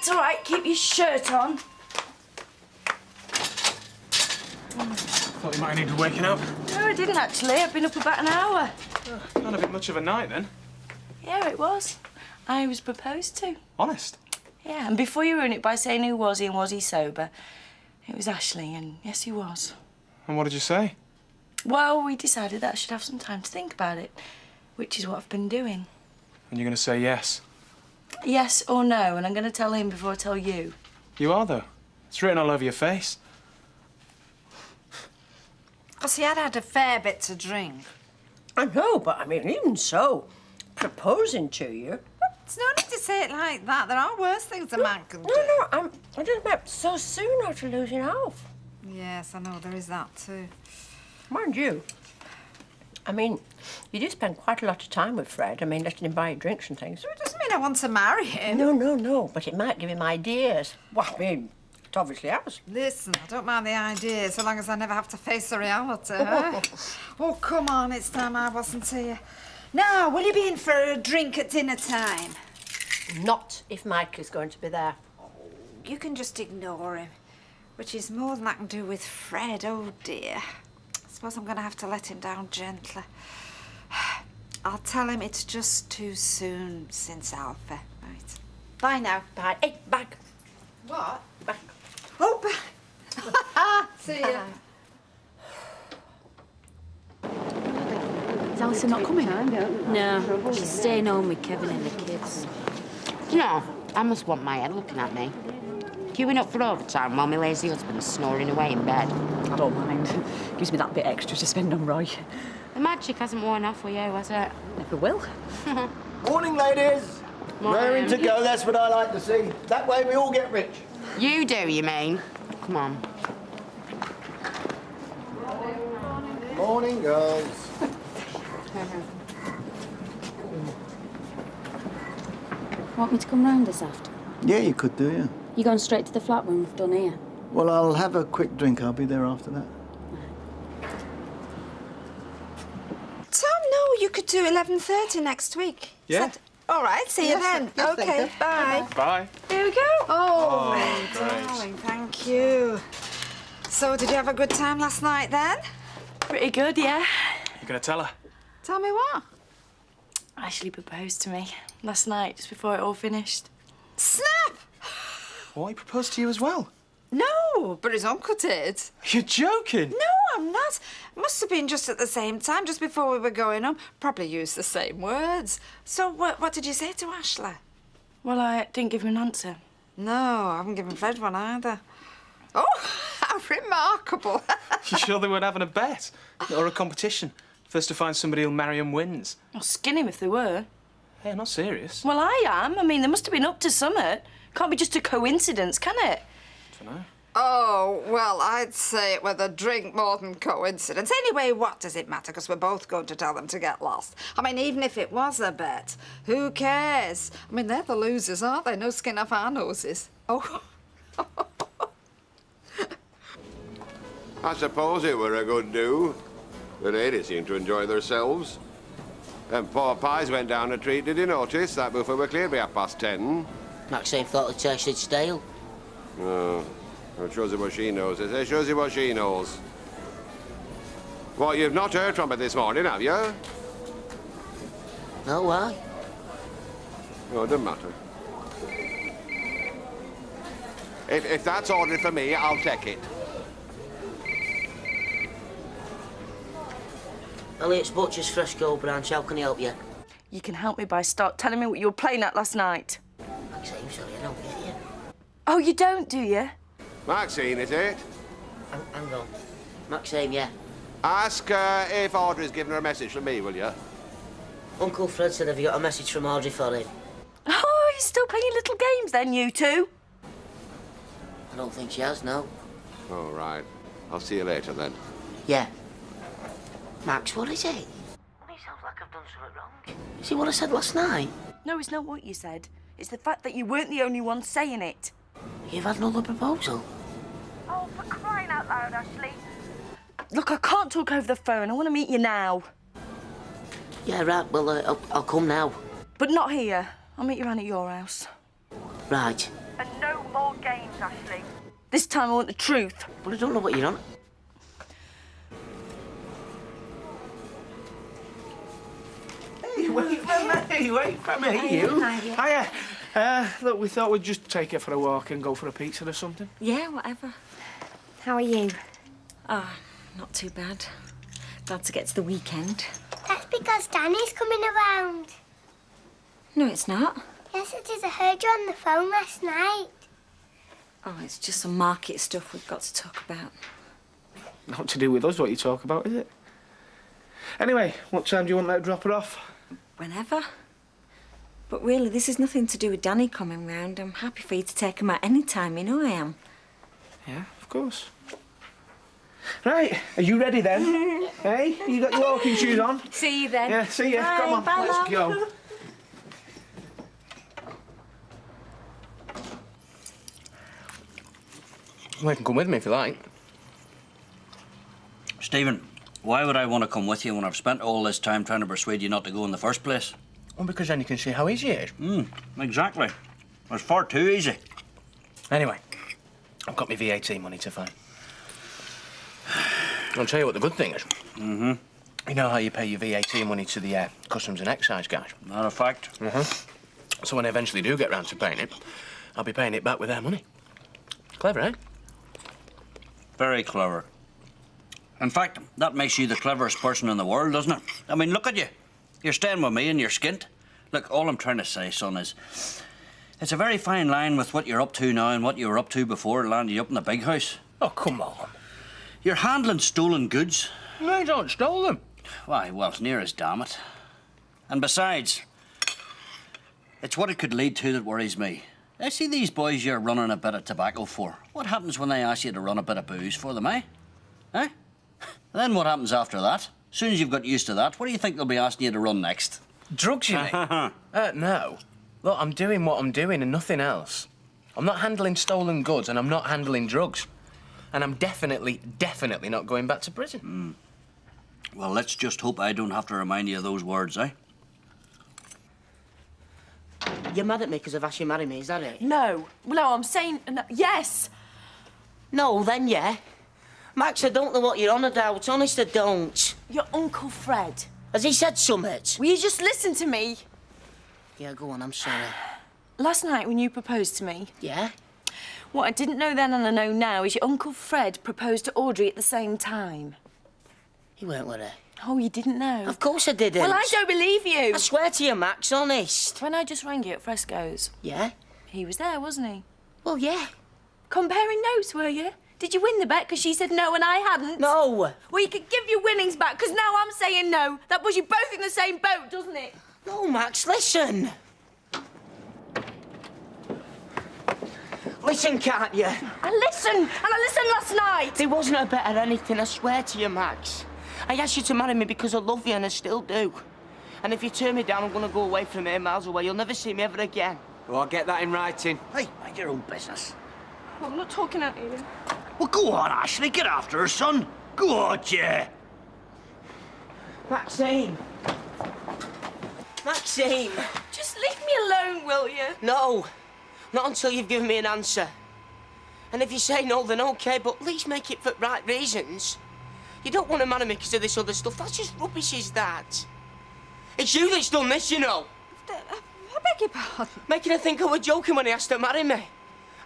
It's all right, keep your shirt on. Thought you might have needed waking up. No, I didn't actually. I've been up about an hour. Oh, not a bit much of a night, then. Yeah, it was. I was proposed to. Honest? Yeah, and before you ruin it by saying who was he and was he sober, it was Ashley, and yes, he was. And what did you say? Well, we decided that I should have some time to think about it, which is what I've been doing. And you're going to say yes? Yes or no, and I'm going to tell him before I tell you. You are, though. It's written all over your face. Because he had had a fair bit to drink. I know, but I mean, even so, proposing to you... It's no need to say it like that. There are worse things a man can do. No, I just meant so soon after losing health. Yes, I know, there is that too. Mind you, I mean, you do spend quite a lot of time with Fred. I mean, letting him buy you drinks and things. It doesn't mean I want to marry him. No, but it might give him ideas. Well, I mean, it obviously has. Listen, I don't mind the idea, so long as I never have to face the reality, huh? Oh, come on, it's time I wasn't here. Now, will you be in for a drink at dinner time? Not if Mike is going to be there. You can just ignore him, which is more than I can do with Fred. Oh, dear. I suppose I'm going to have to let him down gently. I'll tell him it's just too soon since Alpha. Right. Bye now. Bye. Hey, back. What? Back. Oh, bye. See you. Is Alison not coming? No, she's staying home with Kevin and the kids. You know, I must want my head looking at me. Queuing up for overtime while my lazy husband's snoring away in bed. I don't mind. Gives me that bit extra to spend on Roy. The magic hasn't worn off with you, has it? Never will. Morning, ladies. Morning. Raring to go, that's what I like to see. That way we all get rich. You do, you mean? Come on. Morning, girls. Want me to come round this after? Yeah, you could do, yeah. You going straight to the flat when we've done here? Well, I'll have a quick drink. I'll be there after that. Tom, no, you could do 11:30 next week. Yeah. All right, see you then. yes, OK, thank you. bye. Bye. Here we go. Oh, great. darling, thank you. So, did you have a good time last night, then? Pretty good, yeah. You're going to tell her? Tell me what? Ashley proposed to me last night, just before it all finished. Snap! What, he proposed to you as well? No, but his uncle did. You're joking? No, I'm not. Must have been just at the same time, just before we were going home. Probably used the same words. So what did you say to Ashley? Well, I didn't give him an answer. No, I haven't given Fred one either. Oh, how remarkable. You sure they weren't having a bet? Or a competition? First to find somebody who'll marry him wins. I'll skin him if they were. Hey, not serious. Well, I am. I mean, they must have been up to something. Can't be just a coincidence, can it? Dunno. Oh, well, I'd say it with a drink more than coincidence. Anyway, what does it matter? Because we're both going to tell them to get lost. I mean, even if it was a bet, who cares? I mean, they're the losers, aren't they? No skin off our noses. Oh. I suppose it were a good do. The ladies seemed to enjoy themselves. Them poor pies went down a treat, did you notice? That buffet were clear by 10:30. Maxine thought it tasted stale. Oh, well, it shows you what she knows. It shows you what she knows. What, you've not heard from her this morning, have you? No, why? Oh, it doesn't matter. If that's ordered for me, I'll take it. Elliot's Butcher's Fresco branch. How can I help you? You can help me by telling me what you were playing at last night. Maxine, sorry, I don't get you. Oh, you don't, do you? Maxine, is it? Hang on. Maxine, yeah. Ask her if Audrey's given her a message from me, will you? Uncle Fred said, have you got a message from Audrey for him? Oh, you're still playing your little games then, you two? I don't think she has, no. All right. I'll see you later, then. Yeah. Max, what is it? It sounds like I've done something wrong. Is it what I said last night? No, it's not what you said. It's the fact that you weren't the only one saying it. You've had another proposal? Oh, for crying out loud, Ashley. Look, I can't talk over the phone. I want to meet you now. Yeah, right. Well, I'll come now. But not here. I'll meet you around at your house. Right. And Ashley. This time I want the truth. But I don't know what you're on. Hey, wait for me, you. Hiya. Look, we thought we'd just take her for a walk and go for a pizza or something. Yeah, whatever. How are you? Ah, not too bad. Glad to get to the weekend. That's because Danny's coming around. No, it's not. Yes, it is. I heard you on the phone last night. Oh, it's just some market stuff we've got to talk about. Not to do with us, what you talk about, is it? Anyway, what time do you want me to drop her off? Whenever. But really, this is nothing to do with Danny coming round. I'm happy for you to take him out any time, you know I am. Yeah, of course. Right, are you ready then? Hey, you got your walking shoes on? See you then. Yeah, see ya. Bye. Come on, Bye, let's love. go. Well, you can come with me if you like. Stephen, why would I want to come with you when I've spent all this time trying to persuade you not to go in the first place? Well, because then you can see how easy it is. Exactly. It's far too easy. Anyway, I've got my VAT money to find. I'll tell you what the good thing is. Mm-hmm. You know how you pay your VAT money to the Customs and Excise guys? Not a fact. So when I eventually do get round to paying it, I'll be paying it back with their money. Clever, eh? Very clever. In fact, that makes you the cleverest person in the world, doesn't it? I mean, look at you. You're staying with me and you're skint. Look, all I'm trying to say, son, is it's a very fine line with what you're up to now and what you were up to before it landed you up in the big house. Oh, come on. You're handling stolen goods. I don't stole them. Why, well, it's near as damn it. And besides, it's what it could lead to that worries me. I see these boys you're running a bit of tobacco for. What happens when they ask you to run a bit of booze for them, eh? Eh? Then what happens after that? As soon as you've got used to that, what do you think they'll be asking you to run next? Drugs, you mean? No. Look, I'm doing what I'm doing and nothing else. I'm not handling stolen goods and I'm not handling drugs. And I'm definitely not going back to prison. Well, let's just hope I don't have to remind you of those words, eh? You're mad at me because I've asked you to marry me, is that it? No. No, I'm saying no. Yes. No, then yeah. Max, I don't know what you're on about. Honest, I don't. Your Uncle Fred. Has he said summit? Will you just listen to me? Yeah, go on, I'm sorry. Last night when you proposed to me, Yeah? what I didn't know then and I know now is your Uncle Fred proposed to Audrey at the same time. He weren't with her. Oh, you didn't know? Of course I didn't. Well, I don't believe you. I swear to you, Max, honest. When I just rang you at Fresco's. Yeah? He was there, wasn't he? Well, yeah. Comparing notes, were you? Did you win the bet because she said no and I hadn't? No. Well, you could give your winnings back because now I'm saying no. That puts you both in the same boat, doesn't it? No, Max, listen. Listen, can't you? I listened, and I listened last night. There wasn't a bet or anything, I swear to you, Max. I asked you to marry me because I love you and I still do. And if you turn me down, I'm going to go away from here, miles away. You'll never see me ever again. Well, I'll get that in writing. Hey, mind your own business. Well, I'm not talking at you. Well, go on, Ashley. Get after her, son. Go on, yeah. Maxine. Maxine. Just leave me alone, will you? No. Not until you've given me an answer. And if you say no, then OK, but at least make it for right reasons. You don't want to marry me because of this other stuff. That's just rubbish, is that? It's you that's done this, you know. I beg your pardon. Making her think I was joking when he asked her to marry me.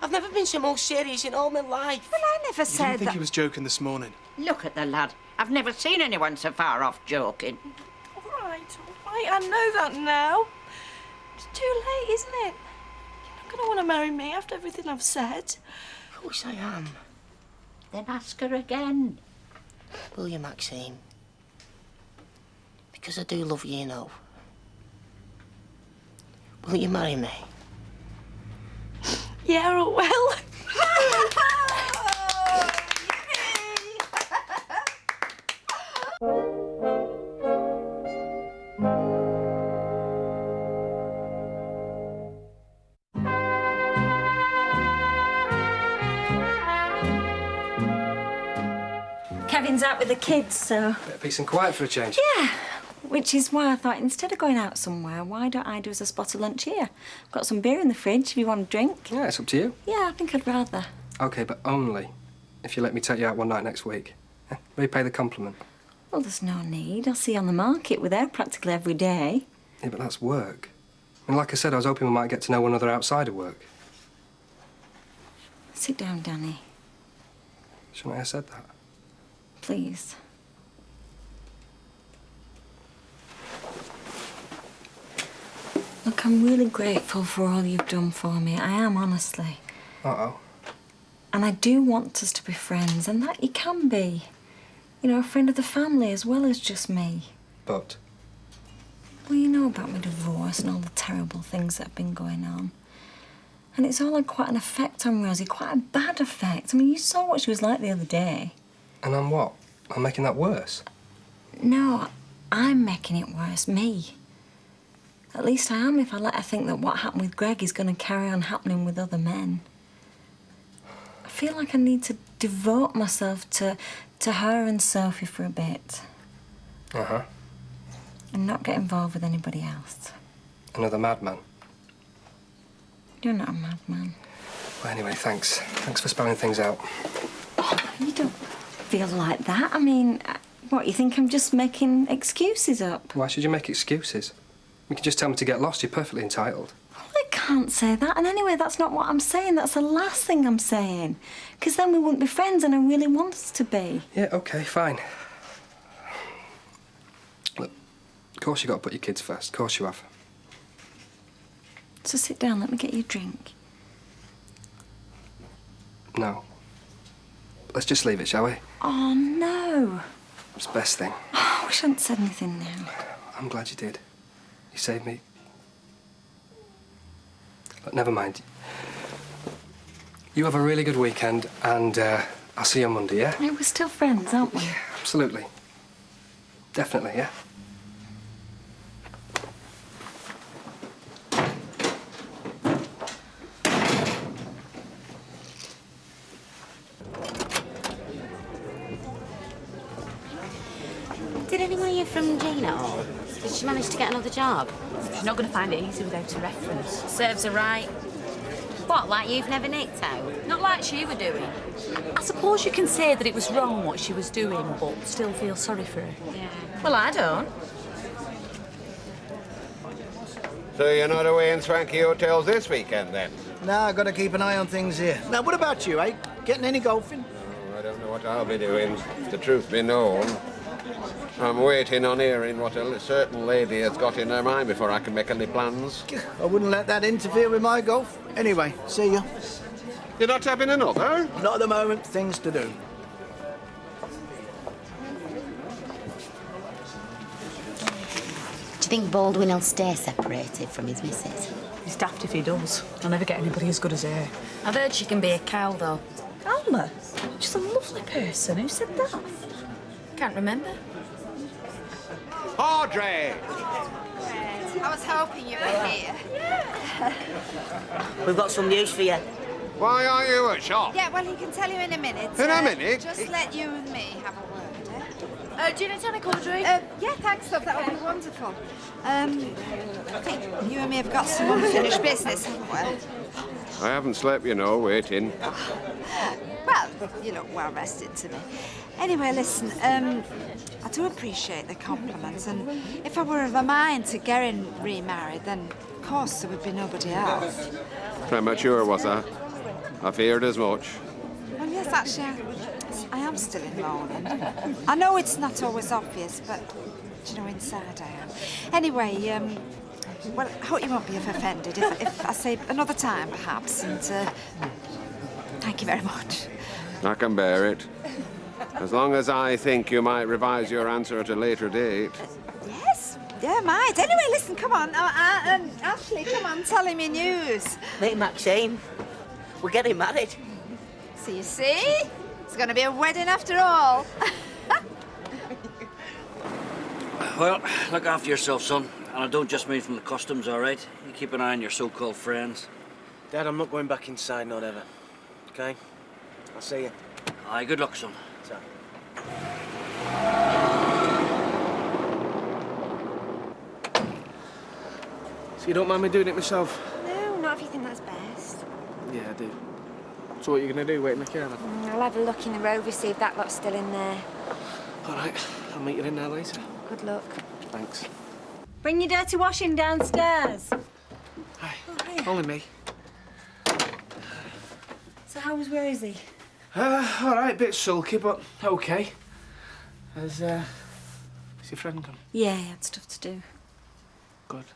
I've never been so more serious in all my life. Well, I never You said didn't think that. he was joking this morning? Look at the lad. I've never seen anyone so far off joking. All right, I know that now. It's too late, isn't it? You're not going to want to marry me after everything I've said. Of course I am. Then ask her again. Will you, Maxine? Because I do love you, you know. Will you marry me? Yeah, I will. Kevin's out with the kids, so... Bit of peace and quiet for a change. Yeah. Which is why I thought, instead of going out somewhere, why don't I do as a spot of lunch here? I've got some beer in the fridge if you want a drink. Yeah, it's up to you. Yeah, I think I'd rather. OK, but only if you let me take you out one night next week. Yeah? Repay the compliment. Well, there's no need. I'll see you on the market. We're there practically every day. Yeah, but that's work. And like I said, I was hoping we might get to know one another outside of work. Sit down, Danny. Shouldn't I have said that? Please. Look, I'm really grateful for all you've done for me. I am, honestly. Uh-oh. And I do want us to be friends, and that you can be. You know, a friend of the family as well as just me. But? Well, you know about my divorce and all the terrible things that have been going on. And it's all had quite an effect on Rosie, quite a bad effect. I mean, you saw what she was like the other day. And I'm what? I'm making that worse? No, I'm making it worse, me. At least I am if I let her think that what happened with Greg is going to carry on happening with other men. I feel like I need to devote myself to her and Sophie for a bit. Uh-huh. And not get involved with anybody else. Another madman? You're not a madman. Well, anyway, thanks. Thanks for spelling things out. Oh, you don't feel like that. I mean, what, you think I'm just making excuses up? Why should you make excuses? You can just tell me to get lost. You're perfectly entitled. Well, I can't say that. And anyway, that's not what I'm saying. That's the last thing I'm saying. Because then we wouldn't be friends, and I really want us to be. Yeah, OK, fine. Look, of course you've got to put your kids first. Of course you have. So sit down, let me get you a drink. No. Let's just leave it, shall we? Oh, no. It's the best thing. Oh, I wish I hadn't said anything now. I'm glad you did. You saved me. But never mind. You have a really good weekend, and I'll see you on Monday, yeah? Hey, we're still friends, aren't we? Absolutely. Definitely, yeah? Did anyone hear from Gina at all? Did she manage to get another job? She's not going to find it easy without a reference. Serves her right. What, like you've never nicked out? Not like she were doing. I suppose you can say that it was wrong what she was doing, but still feel sorry for her. Yeah. Well, I don't. So you're not away in swanky hotels this weekend, then? No, I've got to keep an eye on things here. Now, what about you, eh? Getting any golfing? Oh, I don't know what I'll be doing, if the truth be known. I'm waiting on hearing what a certain lady has got in her mind before I can make any plans. I wouldn't let that interfere with my golf. Anyway, see ya. You're not having another? Not at the moment. Things to do. Do you think Baldwin will stay separated from his missus? He's daft if he does. I'll never get anybody as good as her. I've heard she can be a cow, though. Alma? She's a lovely person. Who said that? Can't remember. Audrey! I was hoping you were here. We've got some news for you. Why are you at shop? Yeah, well, he can tell you in a minute. In a minute? Just let you and me have a word, eh? Gin and tonic, Audrey? Yeah, thanks, love. That would be wonderful. I think you and me have got some unfinished business, haven't we? I haven't slept, you know, waiting. Well, you look well rested to me. Anyway, listen, I do appreciate the compliments, and if I were of a mind to get remarried, then of course there would be nobody else. Premature, was I? I feared as much. Well, yes, actually, I am still in mourning. I know it's not always obvious, but, you know, inside I am. Anyway, well, I hope you won't be offended if I say another time, perhaps, and thank you very much. I can bear it. As long as I think you might revise your answer at a later date. Yes, yeah, might. Anyway, listen, come on. Ashley, come on, tell him your news. Mate, Maxine, we're getting married. So you see? It's going to be a wedding after all. Well, look after yourself, son. And I don't just mean from the customs, all right? You keep an eye on your so-called friends. Dad, I'm not going back inside, not ever. OK? I'll see you. Aye, good luck, son. So you don't mind me doing it myself? No, not if you think that's best. Yeah, I do. So what are you going to do, wait in the car then? I'll have a look in the rover, see if that lot's still in there. All right, I'll meet you in there later. Good luck. Thanks. Bring your dirty washing downstairs. Hi. Oh, hiya. Only me. So how was Rosie? All right, bit sulky, but okay. Is your friend gone? Yeah, he had stuff to do. Good.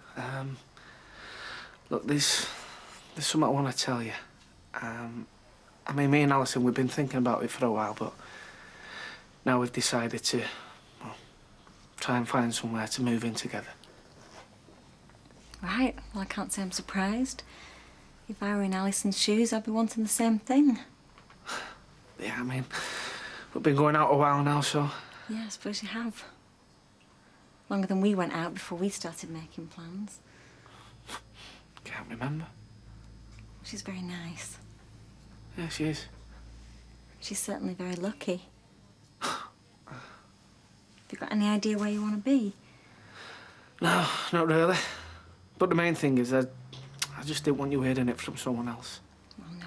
Look, there's something I want to tell you. I mean, me and Alison, we've been thinking about it for a while, but now we've decided to, well, try and find somewhere to move in together. Right, well, I can't say I'm surprised. If I were in Alison's shoes, I'd be wanting the same thing. Yeah, I mean, we've been going out a while now, so... Yeah, I suppose you have. Longer than we went out before we started making plans. Can't remember. She's very nice. Yeah, she is. She's certainly very lucky. Have you got any idea where you want to be? No, not really. But the main thing is I just didn't want you hearing it from someone else. Well, no.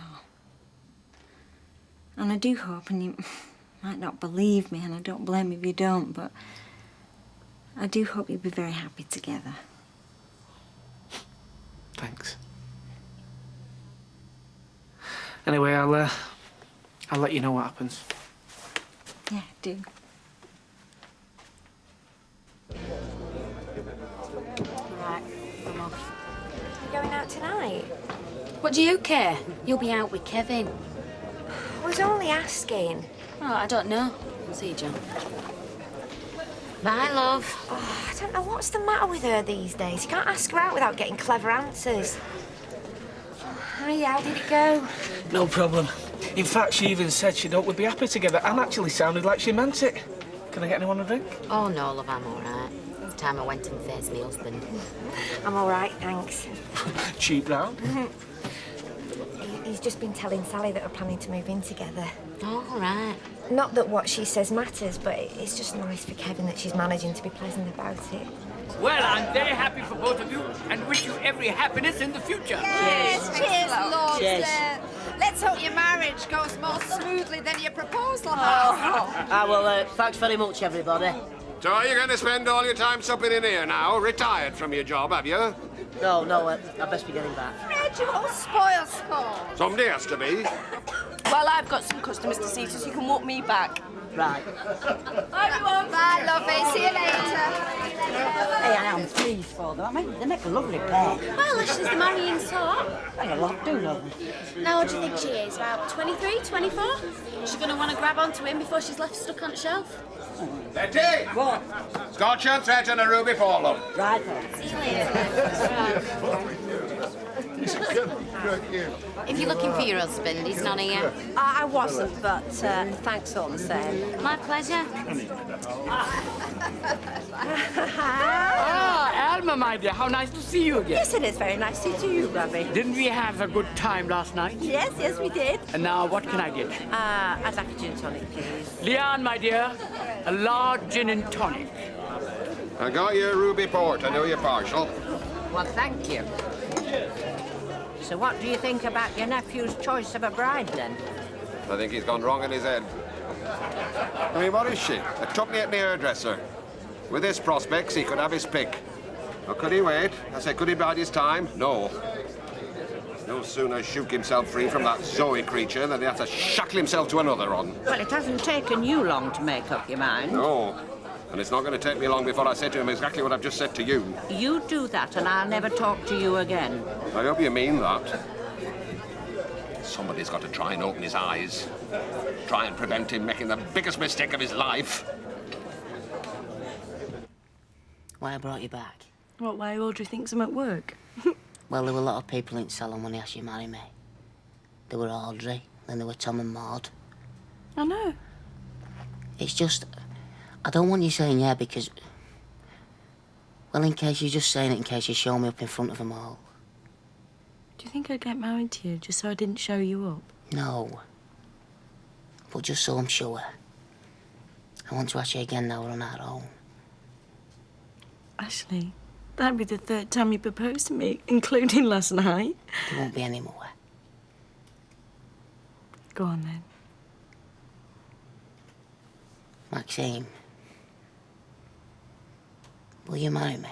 And I do hope, and you might not believe me, and I don't blame you if you don't, but I do hope you'll be very happy together. Thanks. Anyway, I'll let you know what happens. Yeah, do. Right, I'm off. You going out tonight? What do you care? You'll be out with Kevin. I was only asking. Oh, I don't know. I'll see you, John. Bye, love. Oh, I don't know what's the matter with her these days. You can't ask her out without getting clever answers. Hi, how did it go? No problem. In fact, she even said she'd hope we'd be happy together and actually sounded like she meant it. Can I get anyone a drink? Oh, no, love, I'm all right. It's time I went and faced my husband. I'm all right, thanks. Cheap round. He's just been telling Sally that we're planning to move in together. Oh, all right. Not that what she says matters, but it's just nice for Kevin that she's managing to be pleasant about it. Well, I'm very happy for both of you and wish you every happiness in the future. Yes, cheers, Lord. Cheers. Let's hope your marriage goes more smoothly than your proposal has. Well, thanks very much, everybody. So are you going to spend all your time supping in here now? Retired from your job, have you? No, I best be getting back. Fred, you all spoil sport. Somebody has to be. Well, I've got some customers to see, so you can walk me back. Right. Bye, everyone. Bye, lovey. See you later. Hey, I am pleased for them. I mean, they make a lovely pair. Well, Ashley's the marrying sort. They a lot do, don't they? Now, what do you think she is? About 23, 24? Is she going to want to grab onto him before she's left stuck on the shelf? Letty! What? Scotch and threat and a ruby for them. Right then. See you later. If you're looking for your husband, he's not here. I wasn't, but thanks all the same. My pleasure. Alma, my dear, how nice to see you again. Yes, it is very nice to see you, Robbie. Didn't we have a good time last night? Yes, we did. And now, what can I get? I'd like a gin tonic, please. Leanne, my dear, a large gin and tonic. I got you a ruby port. I know you're partial. Well, thank you. So what do you think about your nephew's choice of a bride, then? I think he's gone wrong in his head. I mean, what is she? A tuppeny at the hairdresser. With his prospects, he could have his pick. Or could he wait? I say, could he bide his time? No. No sooner shook himself free from that Zoe creature than he had to shackle himself to another one. Well, it hasn't taken you long to make up your mind. No. And it's not going to take me long before I say to him exactly what I've just said to you. You do that, and I'll never talk to you again. I hope you mean that. Somebody's got to try and open his eyes. Try and prevent him making the biggest mistake of his life. Why I brought you back? What, why Audrey thinks I'm at work? Well, there were a lot of people in salon when he asked you to marry me. There were Audrey, then there were Tom and Maud. I know. It's just, I don't want you saying yeah because, well, in case you're just saying it in case you show me up in front of them all. Do you think I'd get married to you just so I didn't show you up? No. But just so I'm sure. I want to ask you again now we're on our own. Ashley, That'd be the third time you proposed to me, including last night. There won't be any more. Go on, then. Maxine, will you marry me?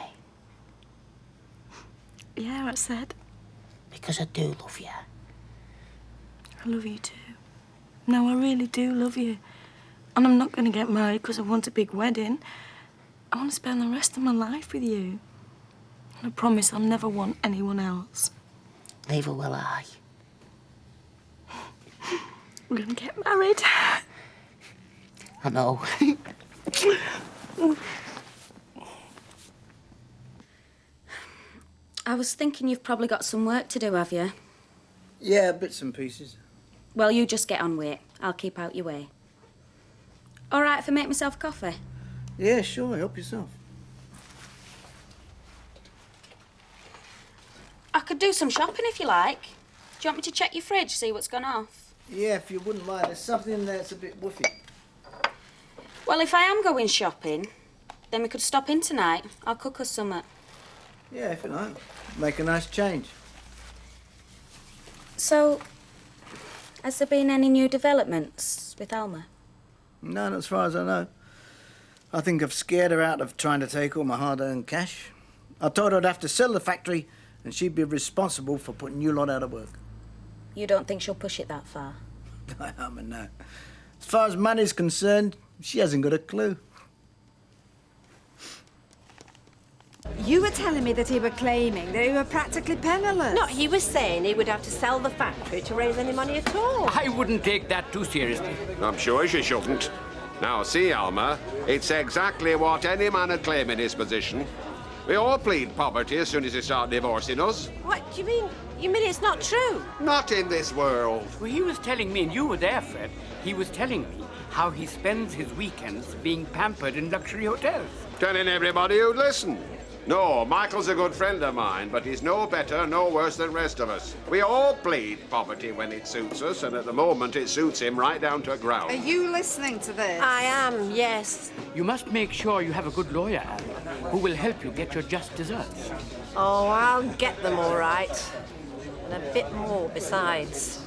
Yeah, I said. Because I do love you. I love you too. No, I really do love you. And I'm not going to get married because I want a big wedding. I want to spend the rest of my life with you. And I promise I'll never want anyone else. Neither will I. We're going to get married. I know. I was thinking you've probably got some work to do, have you? Yeah, bits and pieces. Well, you just get on with it. I'll keep out your way. All right if I make myself coffee? Yeah, sure, help yourself. I could do some shopping if you like. Do you want me to check your fridge, see what's gone off? Yeah, if you wouldn't mind. There's something in there that's a bit woofy. Well, if I am going shopping, then we could stop in tonight. I'll cook us something. Yeah, if you like. Make a nice change. So, has there been any new developments with Alma? No, not as far as I know. I think I've scared her out of trying to take all my hard-earned cash. I told her I'd have to sell the factory and she'd be responsible for putting you lot out of work. You don't think she'll push it that far? No. As far as money's concerned, she hasn't got a clue. You were telling me that he were claiming that he were practically penniless. No, he was saying he would have to sell the factory to raise any money at all. I wouldn't take that too seriously. I'm sure she shouldn't. Now, see, Alma, it's exactly what any man would claim in his position. We all plead poverty as soon as they start divorcing us. What do you mean? You mean it's not true? Not in this world. Well, he was telling me, and you were there, Fred, he was telling me how he spends his weekends being pampered in luxury hotels. Telling everybody who'd listen. No, Michael's a good friend of mine, but he's no better, no worse than the rest of us. We all plead poverty when it suits us, and at the moment it suits him right down to the ground. Are you listening to this? I am, yes. You must make sure you have a good lawyer, Alma, who will help you get your just deserts. Oh, I'll get them all right. And a bit more besides.